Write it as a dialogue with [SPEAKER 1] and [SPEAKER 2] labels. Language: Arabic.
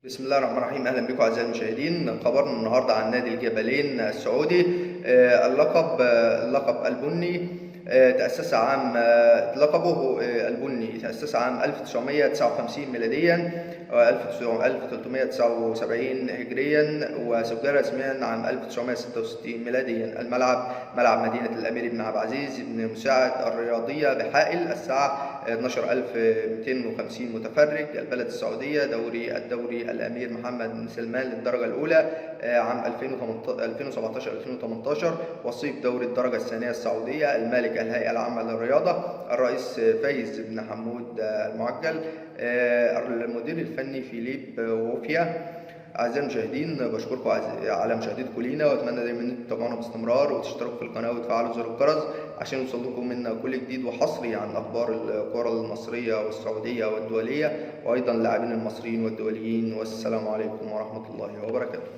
[SPEAKER 1] بسم الله الرحمن الرحيم. اهلا بكم اعزائي المشاهدين. خبرنا النهارده عن نادي الجبلين السعودي. اللقب البني تأسس عام لقبه البني تأسس عام 1959 ميلاديا و 1379 هجريا، وسجل رسميا عام 1966 ميلاديا. الملعب ملعب مدينة الأمير بن عبد العزيز بن مساعد الرياضية بحائل. الساعة 12250 متفرج. البلد السعودية. الدوري الأمير محمد بن سلمان للدرجة الأولى عام 2017-2018. وصيف دوري الدرجة الثانية السعودية. المالك الهيئة العامة للرياضة. الرئيس فايز بن حمود المعجل. المدير الفني فيليب ووفيا. أعزائي المشاهدين، بشكركم على مشاهدتكم لينا، وأتمنى دايما إنكم تتابعونا باستمرار وتشتركوا في القناة وتفعلوا زر الجرس عشان يوصلكم منا كل جديد وحصري عن أخبار الكرة المصرية والسعودية والدولية، وأيضا اللاعبين المصريين والدوليين. والسلام عليكم ورحمة الله وبركاته.